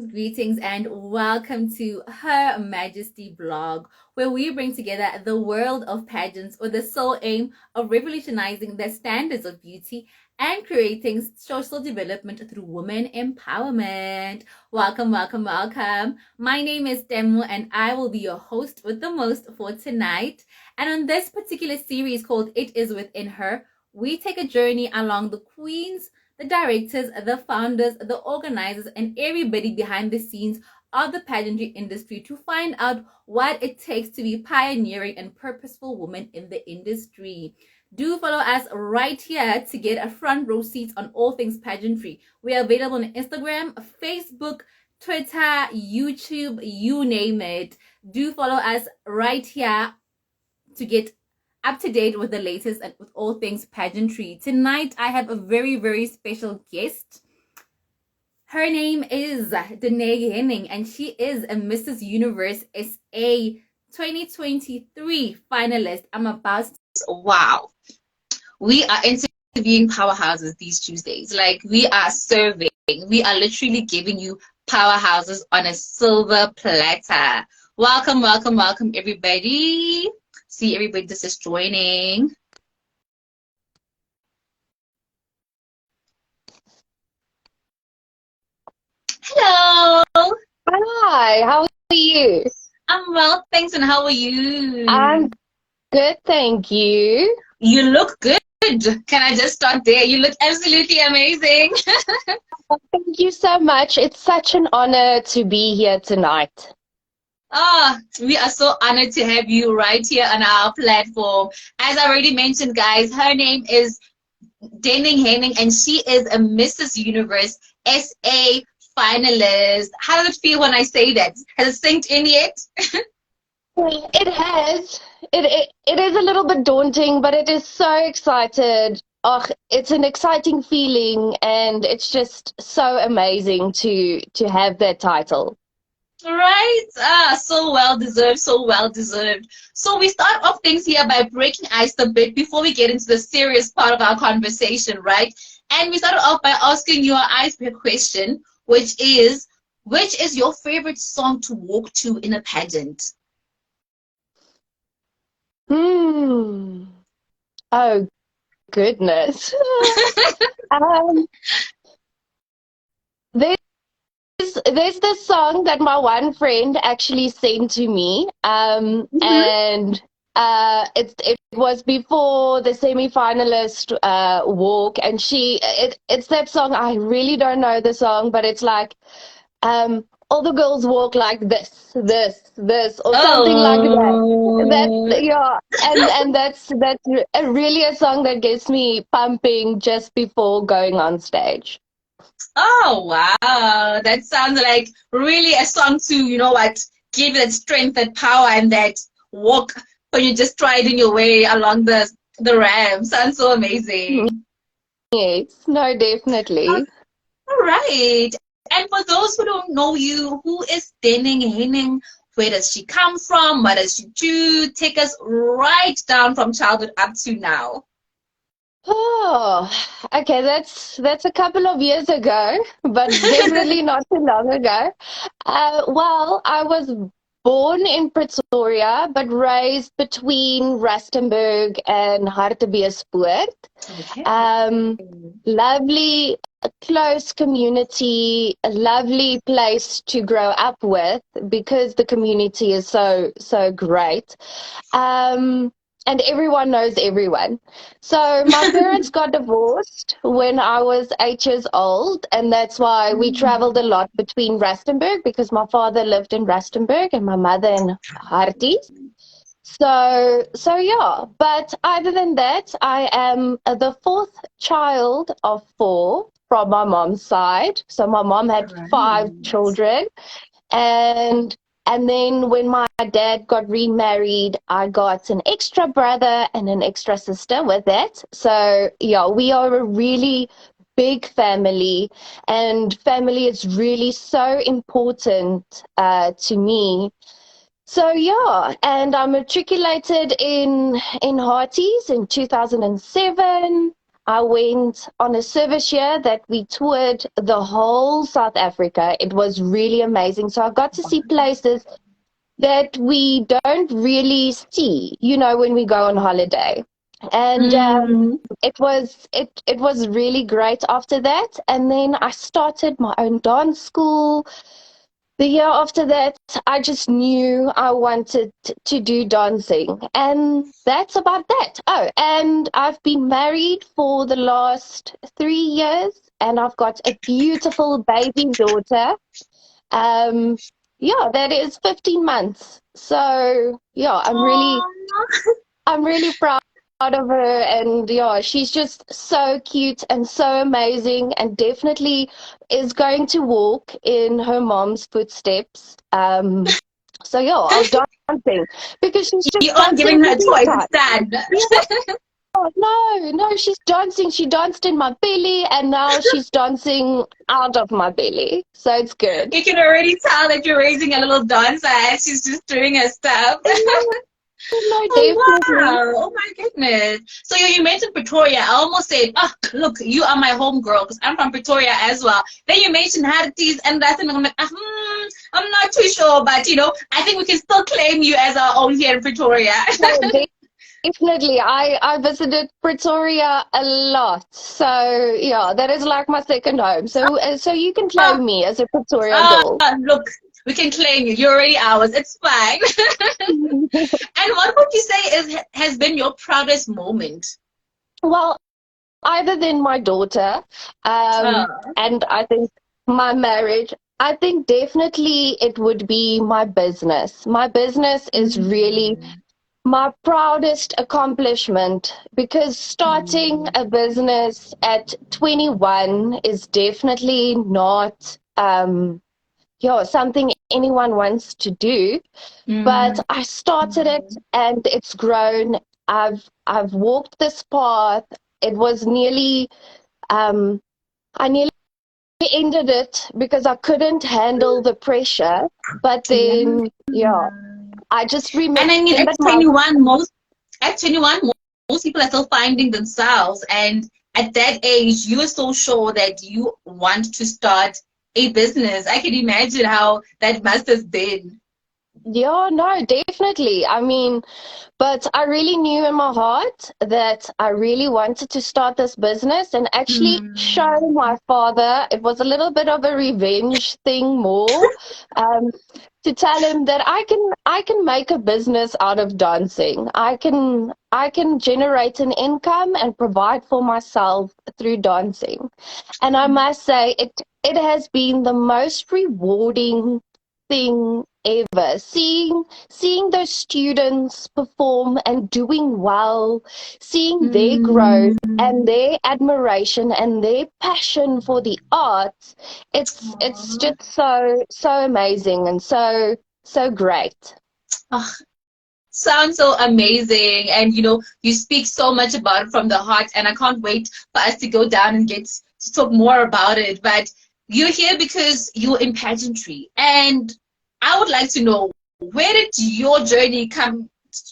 Greetings and welcome to Her Majesty blog, where we bring together the world of pageants with the sole aim of revolutionizing the standards of beauty and creating social development through women empowerment. Welcome, welcome, welcome. My name is Demu and I will be your host with the most for tonight. And on this particular series called It Is Within Her, we take a journey along the Queen's the directors, the founders, the organizers, and everybody behind the scenes of the pageantry industry to find out what it takes to be pioneering and purposeful woman in the industry. Do follow us right here to get a front row seat on all things pageantry. We are available on Instagram, Facebook, Twitter, YouTube, you name it. Do follow us right here to get up to date with the latest and with all things pageantry. Tonight, I have a very, very special guest. Her name is Denne Henning, and she is a Mrs. Universe SA 2023 finalist. I'm about to... Wow. We are interviewing powerhouses these Tuesdays. Like, we are serving. We are literally giving you powerhouses on a silver platter. Welcome, welcome, welcome, everybody. See everybody that's just joining. Hello. Hi, how are you? I'm well, thanks. And how are you? I'm good, thank you. You look good. Can I just start there? You look absolutely amazing. Thank you so much. It's such an honor to be here tonight. We are so honored to have you right here on our platform. As I already mentioned, guys, her name is Denne Henning, and she is a Mrs. Universe SA finalist. How does it feel when I say that? Has it synced in yet? It has. It is a little bit daunting, but it is so excited. Oh, it's an exciting feeling, and it's just so amazing to have that title. Right? So well deserved, so well deserved. So we start off things here by breaking ice a bit before we get into the serious part of our conversation, right? And we started off by asking you an icebreaker question, which is your favorite song to walk to in a pageant? Oh, goodness. um, there's this song that my one friend actually sent to me, and it was before the semi-finalist walk, and it's that song. I really don't know the song, but it's like all the girls walk like this, or something like that. Yeah, and that's really a song that gets me pumping just before going on stage. Oh, wow. That sounds like really a song to, you know what, give that strength, that power, and that walk when you're just striding your way along the ramp. Sounds so amazing. Yes, no, definitely. All right. And for those who don't know you, who is Denne Henning? Where does she come from? What does she do? Take us right down from childhood up to now. Oh, okay, that's a couple of years ago, but definitely not too long ago. Well, I was born in Pretoria, but raised between Rustenburg and Hartbeespoort. Okay. Lovely, close community, a lovely place to grow up with because the community is so great. And everyone knows everyone. So my parents got divorced when I was 8 years old, and that's why we traveled a lot between Rustenburg because my father lived in Rustenburg and my mother in Harties. So yeah, but other than that, I am the fourth child of four from my mom's side. So my mom had five children, and then when my dad got remarried, I got an extra brother and an extra sister with that. So yeah, we are a really big family, and family is really so important to me. So yeah, and I matriculated in Hearties in 2007. I went on a service year that we toured the whole South Africa. It was really amazing. So I got to see places that we don't really see, when we go on holiday. And Mm. it was really great after that. And then I started my own dance school. The year after that, I just knew I wanted to do dancing. And that's about that. Oh, and I've been married for the last 3 years, and I've got a beautiful baby daughter. Um, yeah, that is 15 months. So yeah, I'm really proud of her, and yeah, she's just so cute and so amazing, and definitely is going to walk in her mom's footsteps. So yeah, of dancing, because she's just You aren't dancing giving her a every choice, time. it's done. Yeah, no, she's dancing. She danced in my belly, and now she's dancing out of my belly. So it's good. You can already tell that you're raising a little dancer as she's just doing her stuff. No, Oh definitely. wow! Oh my goodness! So you mentioned Pretoria. I almost said, "Oh, look, you are my home girl," because I'm from Pretoria as well. Then you mentioned Harties and that, and I'm like, I'm not too sure, but I think we can still claim you as our own here in Pretoria. No, definitely. I visited Pretoria a lot. So yeah, that is like my second home. So you can Ah, claim me as a Pretoria girl. look, we can claim you. You're already ours. It's fine. And what would you say has been your proudest moment? Well, either than my daughter, Uh, and I think my marriage, I think definitely it would be my business. My business is really mm, my proudest accomplishment, because starting mm, a business at 21 is definitely not something anyone wants to do. But mm. I started it and it's grown. I've walked this path. It was nearly I nearly ended it because I couldn't handle the pressure. But Yeah. then I just And I mean, remembered my. at 21, most people are still finding themselves. And at that age, you are so sure that you want to start a business. I can imagine how that must have been. Yeah, no, definitely. I mean, but I really knew in my heart that I really wanted to start this business and actually show Mm. my father. It was a little bit of a revenge thing more, um, to tell him that I can make a business out of dancing. I can generate an income and provide for myself through dancing. And I must say it has been the most rewarding thing ever. Seeing those students perform and doing well, seeing their growth and Mm. their admiration and their passion for the arts, it's Aw. just so amazing and so great. Oh, sounds so amazing. And you speak so much about it from the heart. And I can't wait for us to go down and get to talk more about it. But you're here because you're in pageantry. And I would like to know, where did your journey come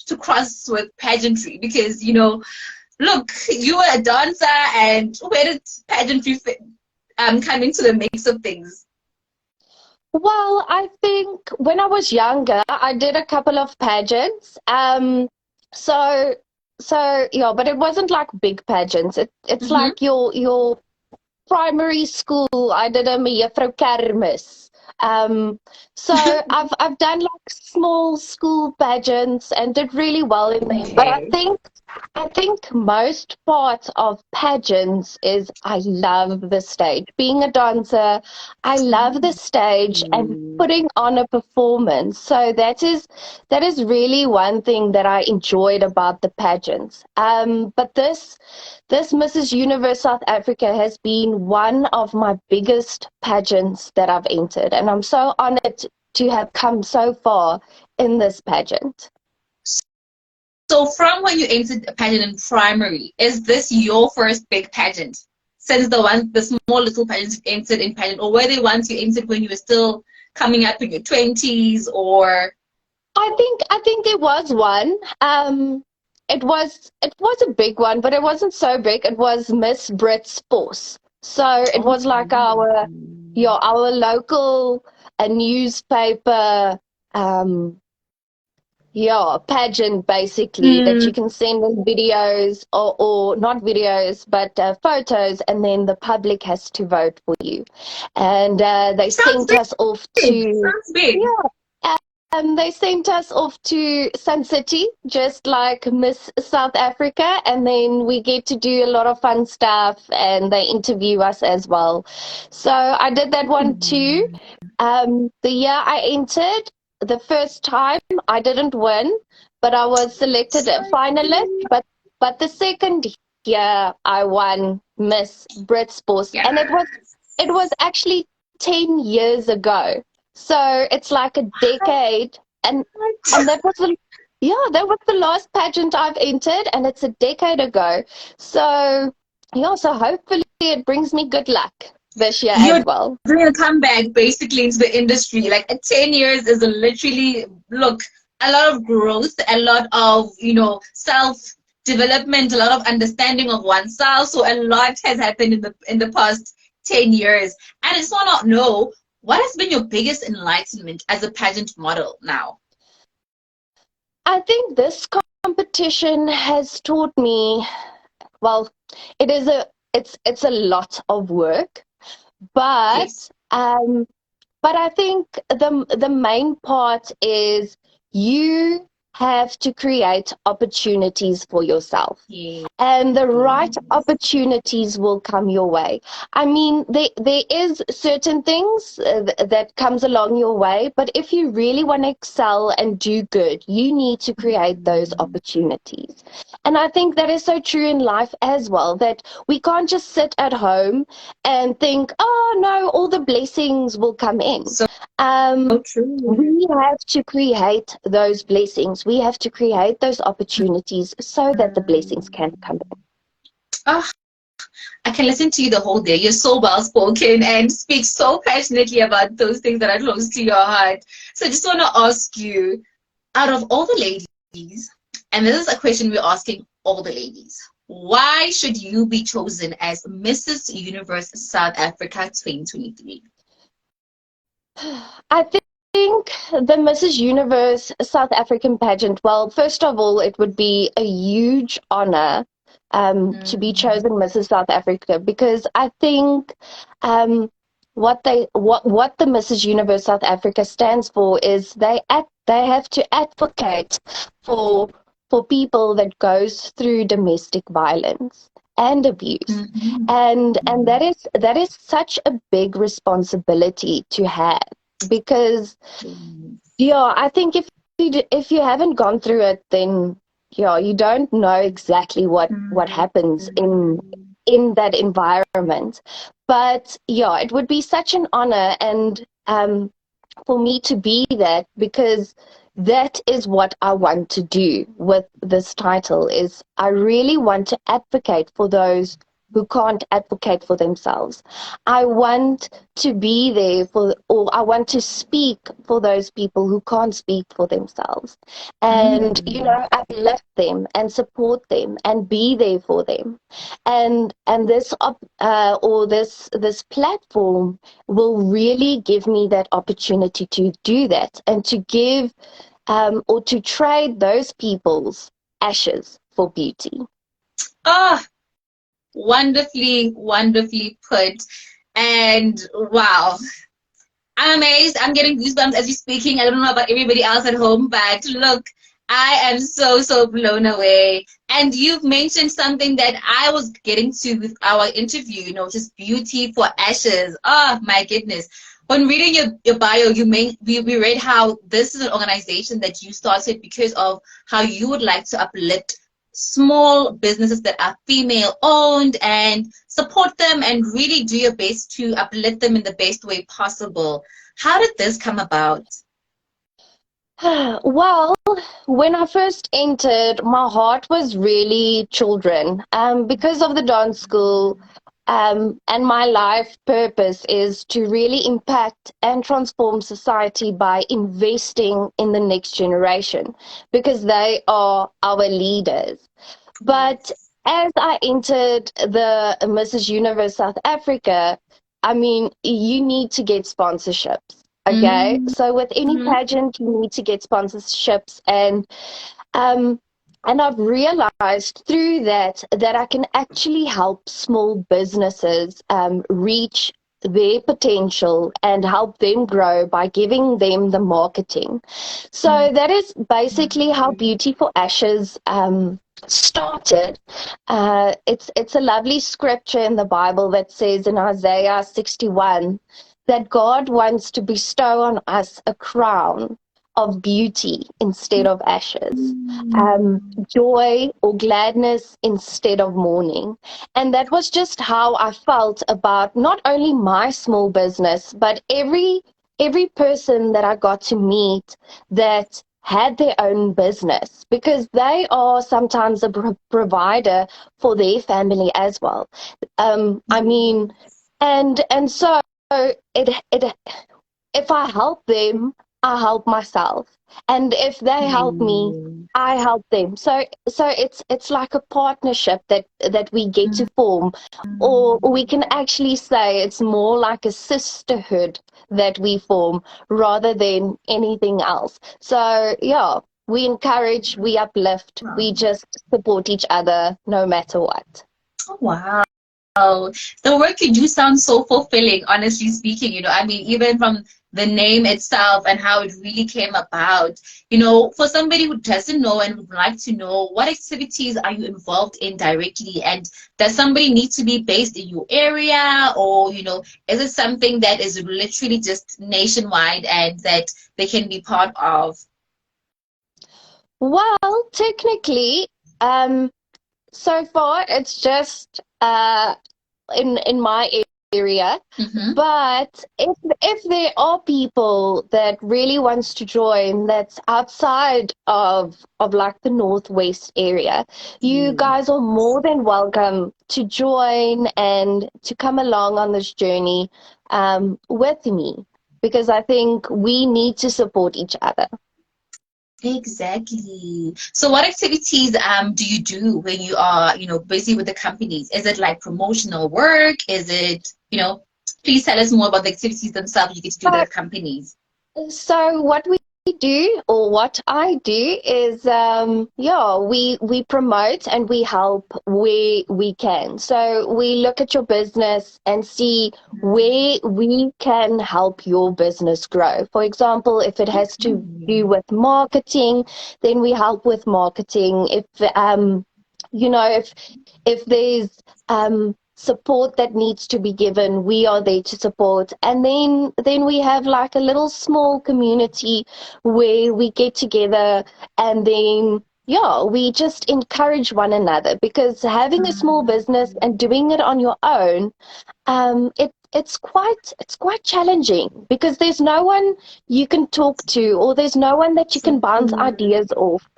to cross with pageantry? Because, look, you were a dancer, and where did pageantry come into the mix of things? Well, I think when I was younger, I did a couple of pageants. So so yeah, but it wasn't like big pageants. It's Mm-hmm. like your primary school. I did a Mejuffrou Kermis. Um, so I've done like small school pageants and did really well in them. But I Okay. think I think most part of pageants is I love the stage. Being a dancer, I love the stage and Mm. putting on a performance. So that is really one thing that I enjoyed about the pageants. But this Mrs. Universe South Africa has been one of my biggest pageants that I've entered, and I'm so honored to have come so far in this pageant. So from when you entered a pageant in primary, is this your first big pageant? Since the small little pageants you entered in pageant, or were they ones you entered when you were still coming up in your 20s, or I think there was one. it was a big one, but it wasn't so big. It was Miss Brit Sports. So it Oh. was like our local a newspaper pageant basically that you can send in videos or not videos but photos, and then the public has to vote for you. And they Sounds sent us off big. to Sounds big. they sent us off to Sun City, just like Miss South Africa, and then we get to do a lot of fun stuff, and they interview us as well. So I did that one too. The year I entered, the first time I didn't win, but I was selected a finalist. But the second year I won Miss Brit Sports, Yeah. and it was actually 10 years ago. So it's like a decade, and that was the last pageant I've entered, and it's a decade ago. So so hopefully it brings me good luck this year You're as well. doing a comeback basically into the industry. Like 10 years is literally, look, a lot of growth, a lot of, self development, a lot of understanding of oneself. So a lot has happened in the past 10 years. And I just want to know, what has been your biggest enlightenment as a pageant model now? I think this competition has taught me, well, it's a lot of work, but Yes. I think the main part is you have to create opportunities for yourself, Yes. and the right opportunities will come your way. I mean, there is certain things that comes along your way, but if you really want to excel and do good, you need to create those opportunities. And I think that is so true in life as well, that we can't just sit at home and think, oh no, all the blessings will come in. So true. We have to create those blessings. We have to create those opportunities so that the blessings can come in. Ah, I can listen to you the whole day. You're so well spoken and speak so passionately about those things that are close to your heart. So I just want to ask you, out of all the ladies, and this is a question we're asking all the ladies, why should you be chosen as Mrs. Universe South Africa 2023? I think the Mrs. Universe South African pageant, well, first of all, it would be a huge honor to be chosen Mrs. South Africa, because I think what the Mrs. Universe South Africa stands for is they have to advocate for people that goes through domestic violence and abuse. And that is such a big responsibility to have, because I think if you haven't gone through it, then you don't know exactly what happens in that environment. But it would be such an honor, and for me to be that, because that is what I want to do with this title. Is I really want to advocate for those who can't advocate for themselves. I want to be there or I want to speak for those people who can't speak for themselves, and uplift them and support them and be there for them. And this platform will really give me that opportunity to do that, and to give or to trade those people's ashes for beauty. Ah, wonderfully, wonderfully put. And wow, I'm amazed. I'm getting goosebumps as you're speaking. I don't know about everybody else at home, but look, I am so, so blown away. And you've mentioned something that I was getting to with our interview, just beauty for ashes. Oh, my goodness. When reading your bio, we read how this is an organization that you started because of how you would like to uplift small businesses that are female owned and support them and really do your best to uplift them in the best way possible. How did this come about? Well, when I first entered, my heart was really children. Because of the dance school, And my life purpose is to really impact and transform society by investing in the next generation, because they are our leaders. But as I entered the Mrs. Universe South Africa, I mean, you need to get sponsorships. Okay. So with any pageant, you need to get sponsorships. Um, and I've realized through that I can actually help small businesses reach their potential and help them grow by giving them the marketing. So that is basically how Beauty for Ashes started. It's a lovely scripture in the Bible that says in Isaiah 61 that God wants to bestow on us a crown of beauty instead of ashes, joy or gladness instead of mourning. And that was just how I felt about not only my small business, but every person that I got to meet that had their own business, because they are sometimes a provider for their family as well. I mean, and so it if I help them, I help myself. And if they help me, I help them. So it's like a partnership that we get to form, or we can actually say it's more like a sisterhood that we form rather than anything else. So yeah, we encourage, we uplift, we just support each other no matter what. Oh, wow. The work you do sounds so fulfilling, honestly speaking. I mean, even from the name itself and how it really came about. For somebody who doesn't know and would like to know, what activities are you involved in directly? And does somebody need to be based in your area, or, is it something that is literally just nationwide and that they can be part of? Well, technically, so far it's just in my area. But if there are people that really wants to join that's outside of like the Northwest area, you guys are more than welcome to join and to come along on this journey with me, because I think we need to support each other. Exactly. So what activities do you do when you are, busy with the companies? Is it like promotional work? Is it, please tell us more about the activities themselves you get to do with the companies. So what we do, or what I do, is we promote and we help where we can. So we look at your business and see where we can help your business grow. For example, if it has to do with marketing, then we help with marketing. If there's support that needs to be given, we are there to support. And then we have like a little small community where we get together, and then we just encourage one another, because having a small business and doing it on your own, it's quite challenging, because there's no one you can talk to, or there's no one that you can bounce ideas off.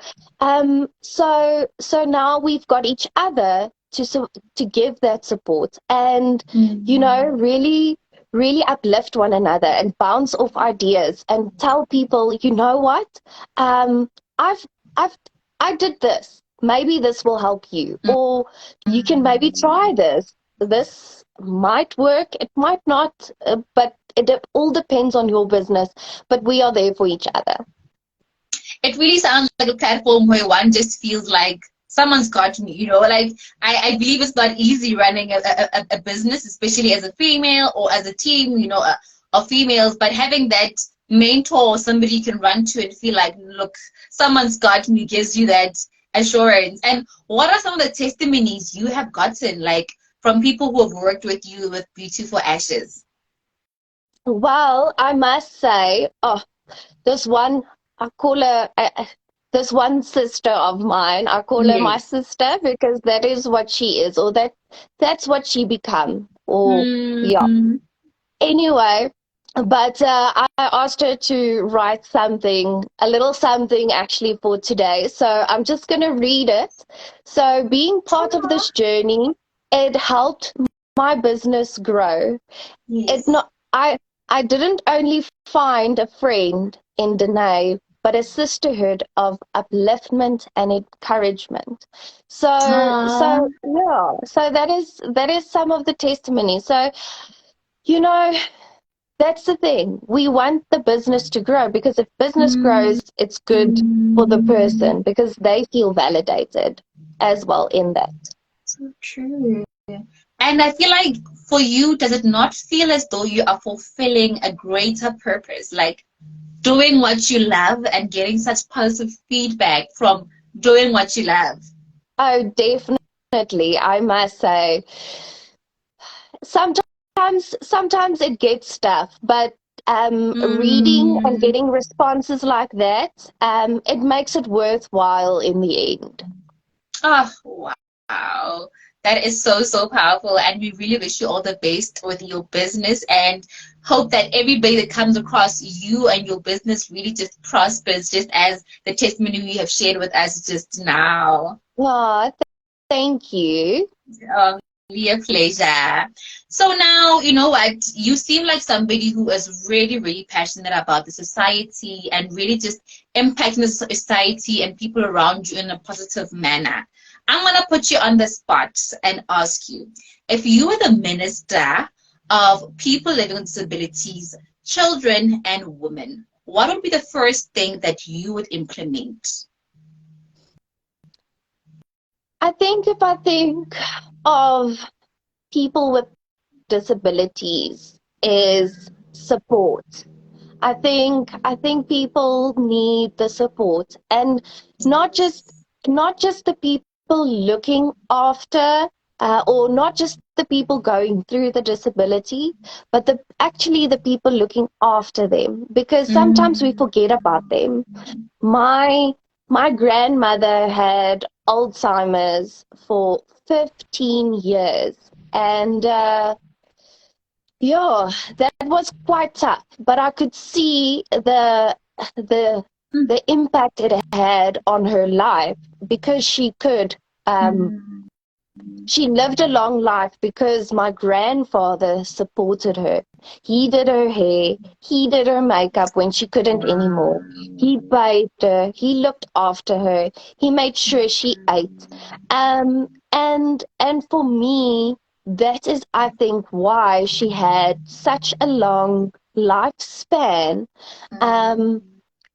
So now we've got each other to give that support, and really uplift one another and bounce off ideas and tell people, you know what, I did this, maybe this will help you, or you can maybe try this might work, it might not, but it all depends on your business, but we are there for each other. It really sounds like a platform where one just feels like someone's got me, like I believe it's not easy running a business, especially as a female or as a team, of females, but having that mentor, somebody you can run to and feel like, look, someone's got me, gives you that assurance. And what are some of the testimonies you have gotten, like from people who have worked with you with Beauty for Ashes? Well, I must say, this one, I call her, this one sister of mine, I call her my sister, because that is what she is, or that's what she become, or Anyway, but I asked her to write something, a little something actually for today. So I'm just going to read it. So being part of this journey, it helped my business grow, it Yes. not I didn't only find a friend in Dene, but a sisterhood of upliftment and encouragement. Aw. So that is some of the testimony. So, you know, that's the thing. We want the business to grow, because if business grows, it's good for the person because they feel validated as well in that. So true. And I feel like for you, does it not feel as though you are fulfilling a greater purpose? Like doing what you love and getting such positive feedback from doing what you love. Oh, definitely. I must say, sometimes it gets tough, but reading and Mm. getting responses like that, it makes it worthwhile in the end. Oh, wow. That is so, so powerful. And we really wish you all the best with your business and hope that everybody that comes across you and your business really just prospers, just as the testimony you have shared with us just now. Oh, thank you. Oh, really a pleasure. So now, you know what? You seem like somebody who is really, really passionate about the society and really just impacting the society and people around you in a positive manner. I'm going to put you on the spot and ask you, if you were the minister of people living with disabilities, children, and women, what would be the first thing that you would implement? I think if I think of people with disabilities is support. I think people need the support, and not just the people looking after, or not just the people going through the disability, but the people looking after them, because sometimes we Mm. forget about them. My grandmother had Alzheimer's for 15 years, and yeah, that was quite tough, but I could see the the impact it had on her life, because Mm. she lived a long life because my grandfather supported her. He did her hair, he did her makeup when she couldn't anymore. He bathed her, he looked after her, he made sure she ate. And for me, that is, I think, why she had such a long lifespan. Um,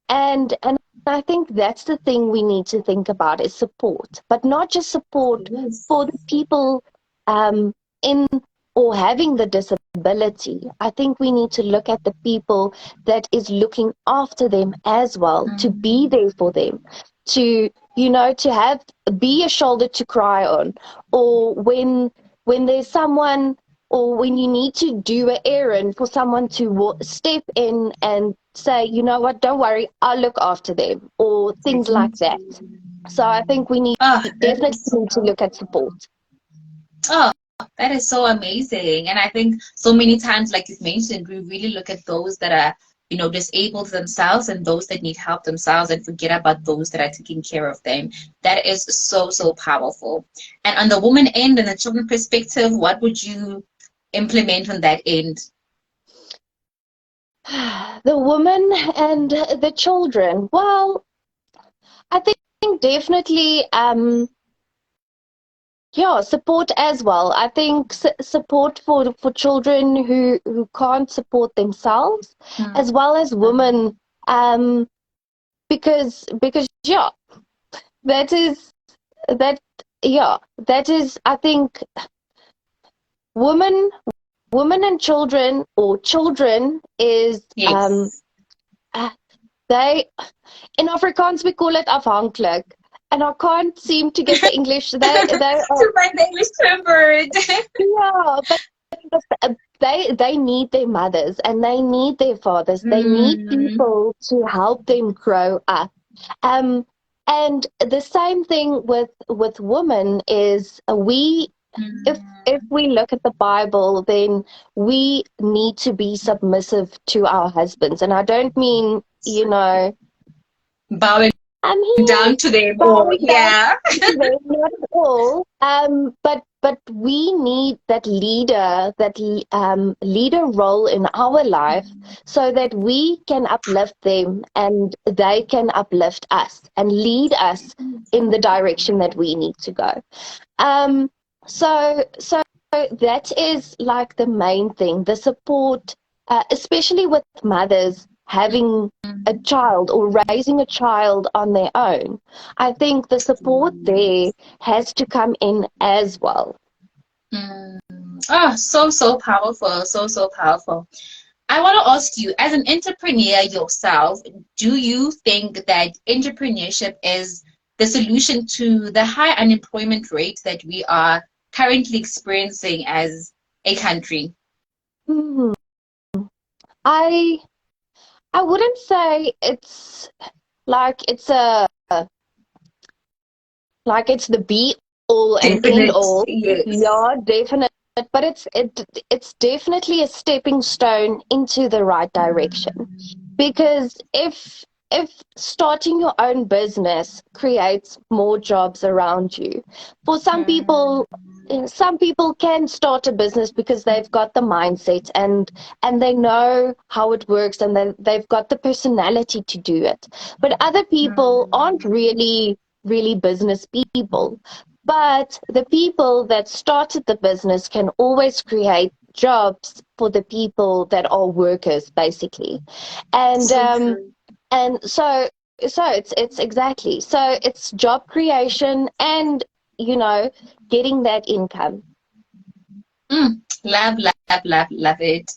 and I think that's the thing we need to think about, is support, but not just support Yes. for the people in or having the disability. I think we need to look at the people that is looking after them as well, to be there for them, to, to have, be a shoulder to cry on, or when there's someone, or when you need to do an errand for someone to step in and say, you know what, don't worry, I'll look after them, or things like that. So I think we Oh, that definitely is need to look at support. oh, that is so amazing. And I think so many times, like you've mentioned, we really look at those that are, disabled themselves and those that need help themselves and forget about those that are taking care of them. That is so, so powerful. And on the woman end and the children perspective, what would you implement on that end? The women and the children. Well, I think definitely, yeah, support as well. I think support for children who can't support themselves, as well as women, um, because yeah, that is that yeah, that is, I think, women women and children, or children, is Yes. uh, they, in Afrikaans we call it afhanklik, and I can't seem to get the English. They are, To find the English term for it. yeah, but they need their mothers and they need their fathers. They need Mm. people to help them grow up. Um, and the same thing with women is, if we look at the Bible, then we need to be submissive to our husbands. And I don't mean, Bowing I'm here. down to them all. Sorry, guys, Yeah. not at all. But we need that leader role in our life so that we can uplift them and they can uplift us and lead us in the direction that we need to go. Um, so that is like the main thing, the support, especially with mothers having a child or raising a child on their own. I think the support there has to come in as well. Mm. Oh, so, so powerful. So, so powerful. I want to ask you, as an entrepreneur yourself, do you think that entrepreneurship is the solution to the high unemployment rate that we are currently experiencing as a country? Hmm. I I wouldn't say it's like it's the be all and end Definite, all. yes. Yeah, definite. But it's definitely a stepping stone into the right direction. Because if starting your own business creates more jobs around you, for some people can start a business because they've got the mindset and they know how it works and they've got the personality to do it. But other people aren't really business people. But the people that started the business can always create jobs for the people that are workers, basically. And So true. and so it's exactly, so it's job creation and getting that income. Love, love, love, love it.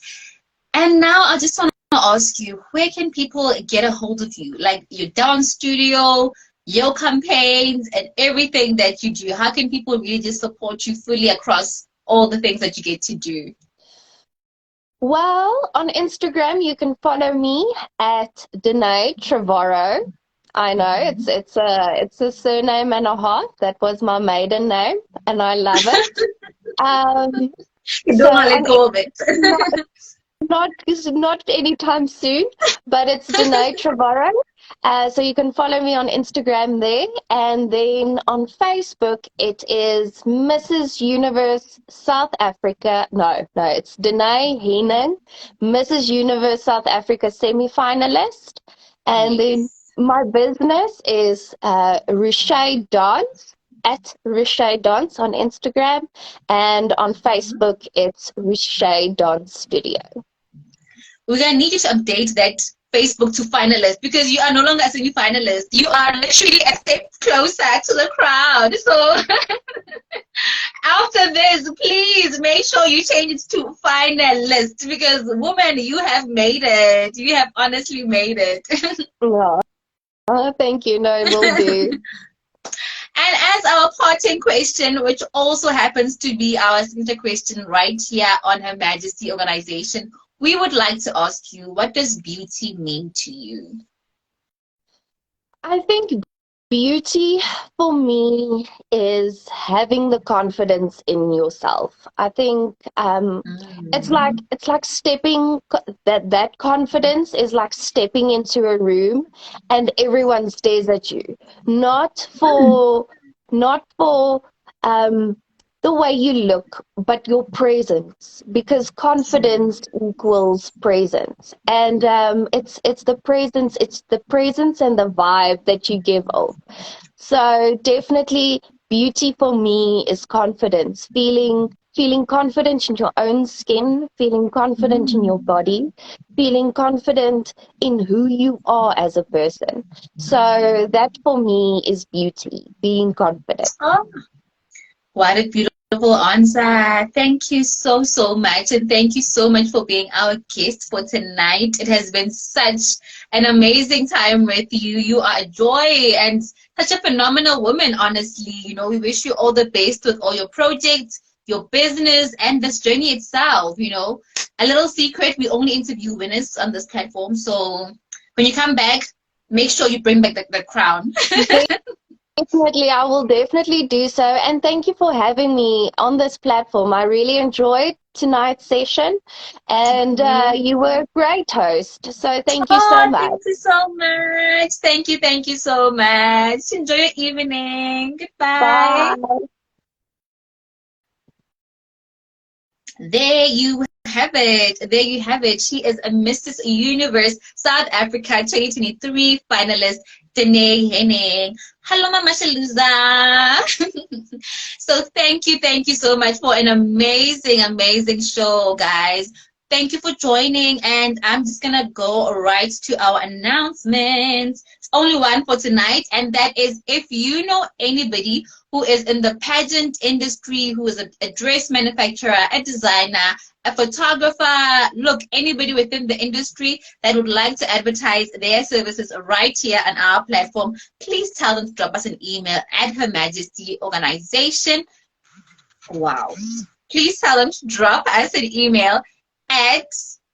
And now I just want to ask you, where can people get a hold of you? Like your dance studio, your campaigns, and everything that you do. How can people really just support you fully across all the things that you get to do? Well, on Instagram you can follow me at Denne Trevorrow. I know it's a surname and a half. That was my maiden name and I love it. um You so don't want to on let go of it. not anytime soon, but it's Denne Trevorrow. So you can follow me on Instagram there, and then on Facebook it is Mrs. Universe South Africa. No, it's Denne Henning, Mrs. Universe South Africa semi-finalist, and then Yes. my business is Richey Dance at Richey Dance on Instagram, and on Facebook it's Richey Dance Studio. We're gonna need you to update that Facebook to finalist because you are no longer a semi-finalist. You are literally a step closer to the crowd. So after this, please make sure you change it to finalist because woman, you have made it. You have honestly made it. Yeah. Thank you. No, will do. And as our parting question, which also happens to be our signature question right here on Her Majesty organization, we would like to ask you, what does beauty mean to you? I think beauty for me is having the confidence in yourself. I think it's like stepping that confidence is like stepping into a room and everyone stares at you. Not for um the way you look, but your presence, because confidence equals presence, and it's the presence and the vibe that you give off. So definitely, beauty for me is confidence, feeling confident in your own skin, feeling confident in your body, feeling confident in who you are as a person. So that for me is beauty, being confident. Oh, what a beautiful answer. Thank you so, so much. And thank you so much for being our guest for tonight. It has been such an amazing time with you. You are a joy and such a phenomenal woman, honestly. You know, we wish you all the best with all your projects, your business, and this journey itself. You know, a little secret, we only interview winners on this platform. So when you come back, make sure you bring back the crown. Definitely, I will definitely do so. And thank you for having me on this platform. I really enjoyed tonight's session, and you were a great host. So thank you so Oh, much. thank you so much. Thank you so much. Enjoy your evening. Goodbye. Bye. There you have it. There you have it. She is a Mrs. Universe South Africa 2023 finalist, Denne Henning. Hello, Mama Shaluza. So thank you so much for an amazing show, guys. Thank you for joining, and I'm just gonna go right to our announcements. It's only one for tonight, and that is if you know anybody who is in the pageant industry, who is a dress manufacturer, a designer, a photographer, look, anybody within the industry that would like to advertise their services right here on our platform, please tell them to drop us an email at Her Majesty Organization. Wow. Please tell them to drop us an email at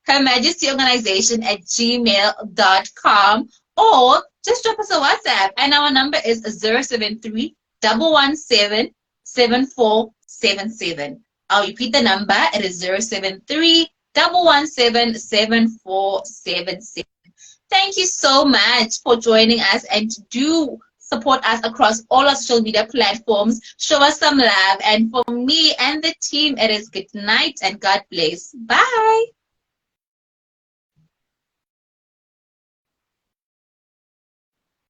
Her Majesty Organization at gmail.com, or just drop us a WhatsApp. And our number is 073 117 7477. I'll repeat the number. It is 073 117 7477. Thank you so much for joining us, and do support us across all our social media platforms. Show us some love. And for me and the team, it is good night and God bless. Bye.